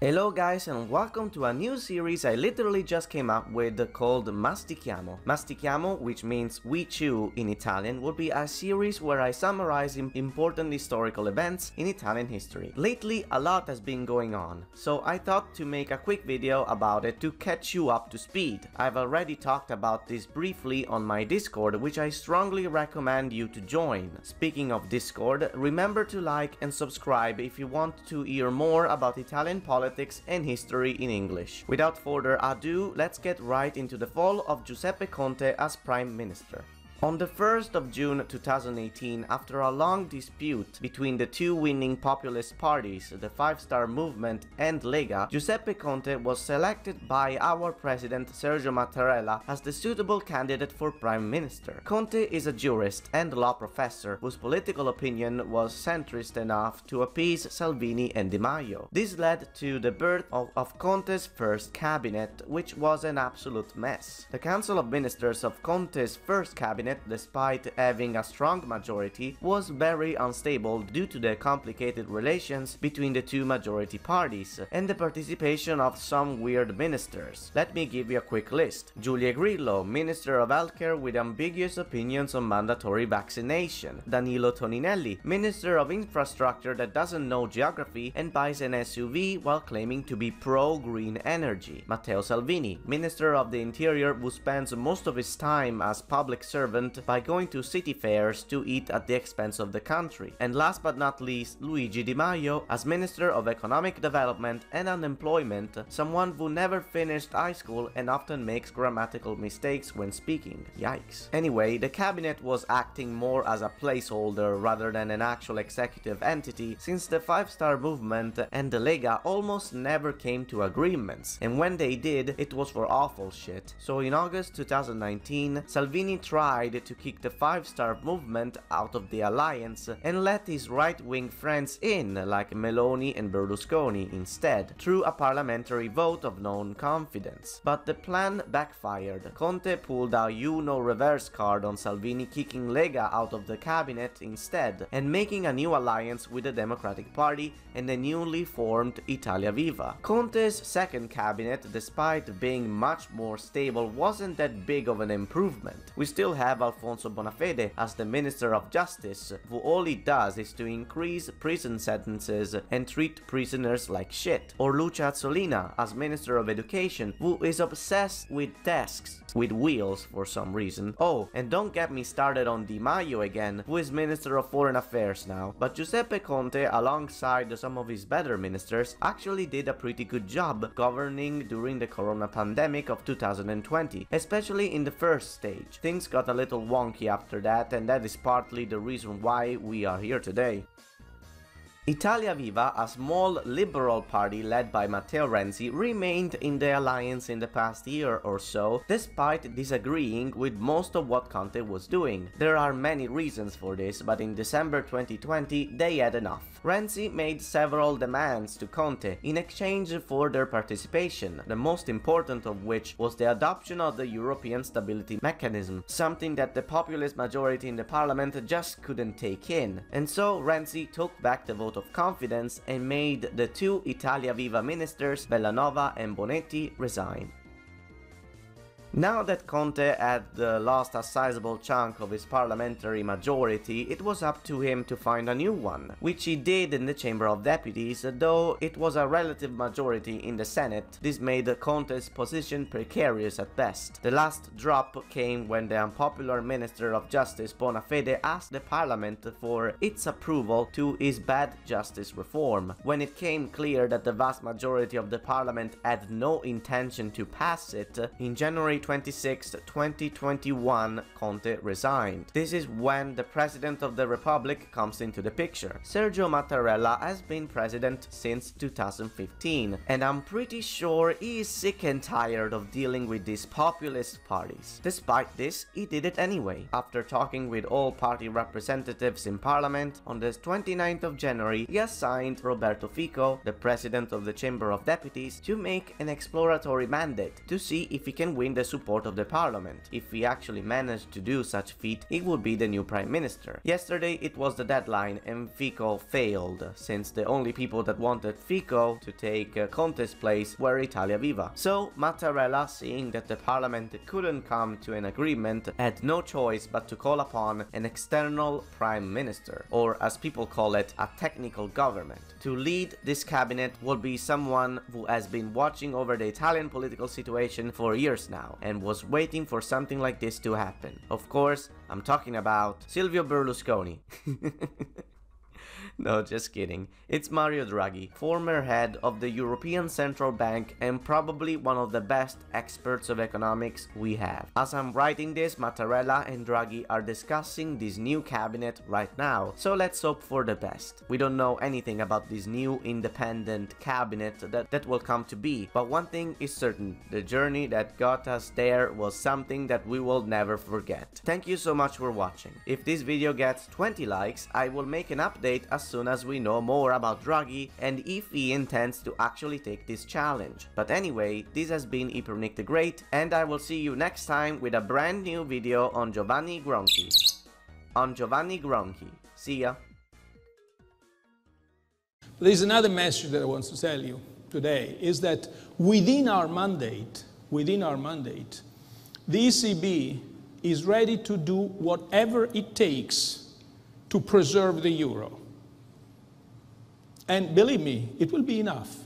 Hello guys and welcome to a new series I literally just came up with called Mastichiamo. Mastichiamo, which means we chew in Italian, will be a series where I summarize important historical events in Italian history. Lately a lot has been going on, so I thought to make a quick video about it to catch you up to speed. I've already talked about this briefly on my Discord, which I strongly recommend you to join. Speaking of Discord, remember to like and subscribe if you want to hear more about Italian politics and history in English. Without further ado, let's get right into the fall of Giuseppe Conte as Prime Minister. On the 1st of June 2018, after a long dispute between the two winning populist parties, the Five Star Movement and Lega, Giuseppe Conte was selected by our president Sergio Mattarella as the suitable candidate for Prime Minister. Conte is a jurist and law professor whose political opinion was centrist enough to appease Salvini and Di Maio. This led to the birth of Conte's first cabinet, which was an absolute mess. The Council of Ministers of Conte's first cabinet, despite having a strong majority, was very unstable due to the complicated relations between the two majority parties and the participation of some weird ministers. Let me give you a quick list. Giulia Grillo, Minister of Healthcare with ambiguous opinions on mandatory vaccination. Danilo Toninelli, Minister of Infrastructure that doesn't know geography and buys an SUV while claiming to be pro-green energy. Matteo Salvini, Minister of the Interior who spends most of his time as public servant by going to city fairs to eat at the expense of the country. And last but not least, Luigi Di Maio as Minister of Economic Development and Unemployment, someone who never finished high school and often makes grammatical mistakes when speaking. Yikes. Anyway, the cabinet was acting more as a placeholder rather than an actual executive entity, since the Five Star Movement and the Lega almost never came to agreements, and when they did, it was for awful shit. So in August 2019, Salvini tried to kick the Five Star Movement out of the alliance and let his right-wing friends in, like Meloni and Berlusconi, instead, through a parliamentary vote of non-confidence. But the plan backfired. Conte pulled a you-know-reverse card on Salvini, kicking Lega out of the cabinet instead, and making a new alliance with the Democratic Party and the newly formed Italia Viva. Conte's second cabinet, despite being much more stable, wasn't that big of an improvement. We still have Alfonso Bonafede as the Minister of Justice, who all he does is to increase prison sentences and treat prisoners like shit. Or Lucia Azzolina as Minister of Education, who is obsessed with desks with wheels for some reason. Oh, and don't get me started on Di Maio again, who is Minister of Foreign Affairs now. But Giuseppe Conte, alongside some of his better ministers, actually did a pretty good job governing during the corona pandemic of 2020, especially in the first stage. Things got a little wonky after that, and that is partly the reason why we are here today. Italia Viva, a small liberal party led by Matteo Renzi, remained in the alliance in the past year or so, despite disagreeing with most of what Conte was doing. There are many reasons for this, but in December 2020 they had enough. Renzi made several demands to Conte in exchange for their participation, the most important of which was the adoption of the European Stability Mechanism, something that the populist majority in the parliament just couldn't take in. And so Renzi took back the vote of confidence and made the two Italia Viva ministers, Bellanova and Bonetti, resign. Now that Conte had lost a sizable chunk of his parliamentary majority, it was up to him to find a new one, which he did in the Chamber of Deputies, though it was a relative majority in the Senate. This made Conte's position precarious at best. The last drop came when the unpopular Minister of Justice Bonafede asked the parliament for its approval to his bad justice reform. When it came clear that the vast majority of the parliament had no intention to pass it, in January 26, 2021, Conte resigned. This is when the President of the Republic comes into the picture. Sergio Mattarella has been president since 2015, and I'm pretty sure he is sick and tired of dealing with these populist parties. Despite this, he did it anyway. After talking with all party representatives in parliament, on the 29th of January, he assigned Roberto Fico, the President of the Chamber of Deputies, to make an exploratory mandate to see if he can win the support of the parliament. If he actually managed to do such feat, he would be the new prime minister. Yesterday it was the deadline and Fico failed, since the only people that wanted Fico to take Conte's place were Italia Viva. So Mattarella, seeing that the parliament couldn't come to an agreement, had no choice but to call upon an external prime minister, or as people call it, a technical government. To lead this cabinet will be someone who has been watching over the Italian political situation for years now and was waiting for something like this to happen. Of course, I'm talking about Silvio Berlusconi. No, just kidding. It's Mario Draghi, former head of the European Central Bank and probably one of the best experts of economics we have. As I'm writing this, Mattarella and Draghi are discussing this new cabinet right now, so let's hope for the best. We don't know anything about this new independent cabinet that will come to be, but one thing is certain, the journey that got us there was something that we will never forget. Thank you so much for watching. If this video gets 20 likes, I will make an update as soon as we know more about Draghi and if he intends to actually take this challenge. But anyway, this has been Ipernick the Great, and I will see you next time with a brand new video on Giovanni Gronchi. See ya. There's another message that I want to tell you today, is that within our mandate, the ECB is ready to do whatever it takes to preserve the euro. And believe me, it will be enough.